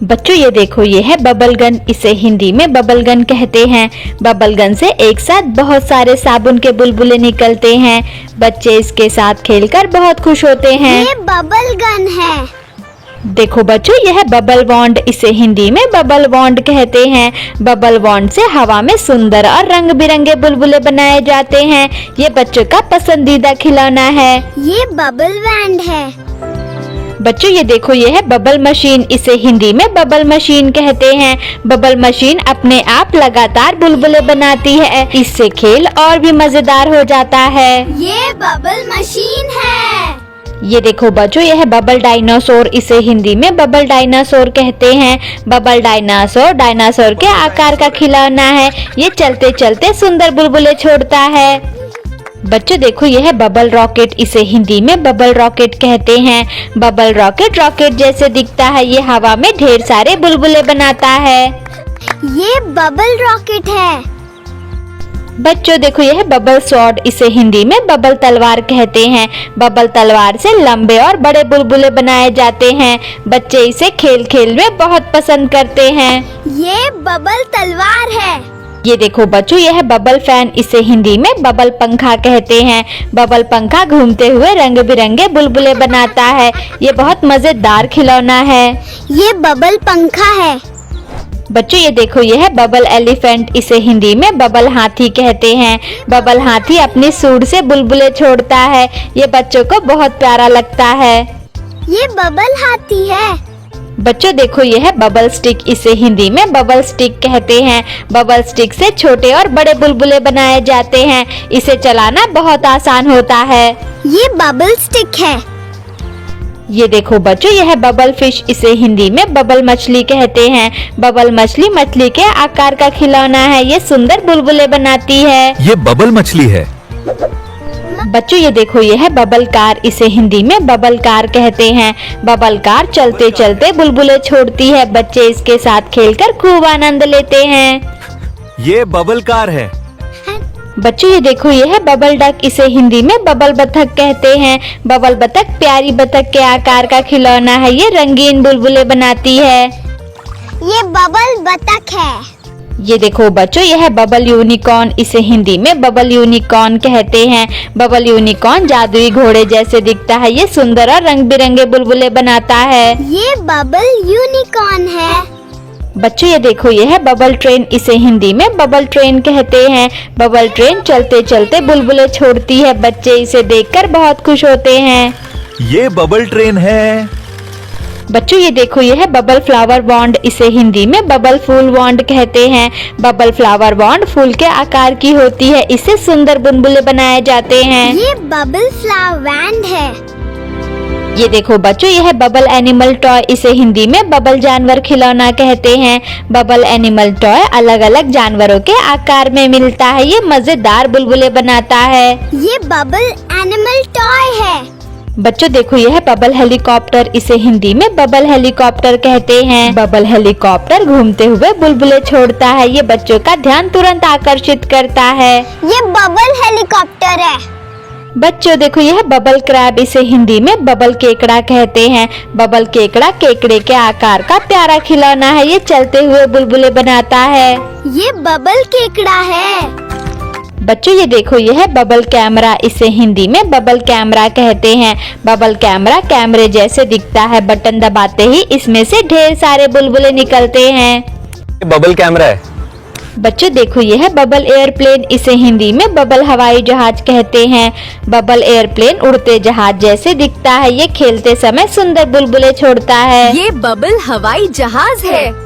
बच्चों ये देखो, ये है बबल गन। इसे हिंदी में बबल गन कहते हैं। बबल गन से एक साथ बहुत सारे साबुन के बुलबुले निकलते हैं। बच्चे इसके साथ खेलकर बहुत खुश होते हैं। ये बबल गन है। देखो बच्चों, यह है बबल बॉन्ड। इसे हिंदी में बबल बॉन्ड कहते हैं। बबल बॉन्ड से हवा में सुंदर और रंग बिरंगे बुलबुले बनाए जाते हैं। ये बच्चों का पसंदीदा खिलौना है। ये बबल बैंड है। बच्चों ये देखो, ये है बबल मशीन। इसे हिंदी में बबल मशीन कहते हैं। बबल मशीन अपने आप लगातार बुलबुले बनाती है। इससे खेल और भी मजेदार हो जाता है। ये बबल मशीन है। ये देखो बच्चों, यह है बबल डायनासोर। इसे हिंदी में बबल डायनासोर कहते हैं। बबल डायनासोर डायनासोर के आकार का खिलौना है। ये चलते चलते सुंदर बुलबुले छोड़ता है। बच्चों देखो, यह है बबल रॉकेट। इसे हिंदी में बबल रॉकेट कहते हैं। बबल रॉकेट रॉकेट जैसे दिखता है। ये हवा में ढेर सारे बुलबुले बनाता है। ये बबल रॉकेट है। बच्चों देखो, यह है बबल स्वॉर्ड। इसे हिंदी में बबल तलवार कहते हैं। बबल तलवार से लंबे और बड़े बुलबुले बनाए जाते हैं। बच्चे इसे खेल खेल में बहुत पसंद करते हैं। ये बबल तलवार है। ये देखो बच्चों, यह है बबल फैन। इसे हिंदी में बबल पंखा कहते हैं। बबल पंखा घूमते हुए रंग बिरंगे बुलबुले बनाता है। ये बहुत मजेदार खिलौना है। ये बबल पंखा है। बच्चों ये देखो, यह है बबल एलिफेंट। इसे हिंदी में बबल हाथी कहते हैं। बबल हाथी अपनी सूंड से बुलबुले छोड़ता है। ये बच्चों को बहुत प्यारा लगता है। ये बबल हाथी है। बच्चों देखो, यह है बबल स्टिक। इसे हिंदी में बबल स्टिक कहते हैं। बबल स्टिक से छोटे और बड़े बुलबुले बनाए जाते हैं। इसे चलाना बहुत आसान होता है। ये बबल स्टिक है। ये देखो बच्चों, यह है बबल फिश। इसे हिंदी में बबल मछली कहते हैं। बबल मछली मछली के आकार का खिलौना है। ये सुंदर बुलबुले बनाती है। ये बबल मछली है। बच्चों ये देखो, यह है बबल कार। इसे हिंदी में बबल कार कहते हैं। बबल कार चलते चलते बुलबुले छोड़ती है। बच्चे इसके साथ खेलकर खूब आनंद लेते हैं। ये बबल कार है। बच्चों ये देखो, यह है बबल डक। इसे हिंदी में बबल बतख कहते हैं। बबल बतख प्यारी बतख के आकार का खिलौना है। ये रंगीन बुलबुले बनाती है। ये बबल बतख है। ये देखो बच्चों, यह है बबल यूनिकॉर्न। इसे हिंदी में बबल यूनिकॉर्न कहते हैं। बबल यूनिकॉर्न जादुई घोड़े जैसे दिखता है। ये सुंदर और रंग बिरंगे बुलबुले बनाता है। ये बबल यूनिकॉर्न है। बच्चों ये देखो, यह है बबल ट्रेन। इसे हिंदी में बबल ट्रेन कहते हैं। बबल ट्रेन चलते चलते बुलबुले छोड़ती है। बच्चे इसे देखकर बहुत खुश होते हैं। ये बबल ट्रेन है। बच्चों ये देखो, यह है बबल फ्लावर बॉन्ड। इसे हिंदी में बबल फूल बॉन्ड कहते हैं। बबल फ्लावर बॉन्ड फूल के आकार की होती है। इससे सुंदर बुलबुले बनाए जाते हैं। ये बबल फ्लावर बैंड है। ये देखो बच्चों, यह है बबल एनिमल टॉय। इसे हिंदी में बबल जानवर खिलौना कहते हैं। बबल एनिमल टॉय अलग अलग जानवरों के आकार में मिलता है। ये मजेदार बुलबुले बनाता है। ये बबल एनिमल टॉय है। बच्चों देखो, यह है बबल हेलीकॉप्टर। इसे हिंदी में बबल हेलीकॉप्टर कहते हैं। बबल हेलीकॉप्टर घूमते हुए बुलबुले छोड़ता है। ये बच्चों का ध्यान तुरंत आकर्षित करता है। ये बबल हेलीकॉप्टर है। बच्चों देखो, यह है बबल क्रैब। इसे हिंदी में बबल केकड़ा कहते हैं। बबल केकड़ा केकड़े के आकार का प्यारा खिलौना है। ये चलते हुए बुलबुले बनाता है। ये बबल केकड़ा है। बच्चों ये देखो, यह है बबल कैमरा। इसे हिंदी में बबल कैमरा कहते हैं। बबल कैमरा कैमरे जैसे दिखता है। बटन दबाते ही इसमें से ढेर सारे बुलबुले निकलते हैं। ये बबल कैमरा है। बच्चों देखो, यह है बबल एयरप्लेन। इसे हिंदी में बबल हवाई जहाज कहते हैं। बबल एयरप्लेन उड़ते जहाज जैसे दिखता है। ये खेलते समय सुंदर बुलबुले छोड़ता है। ये बबल हवाई जहाज है।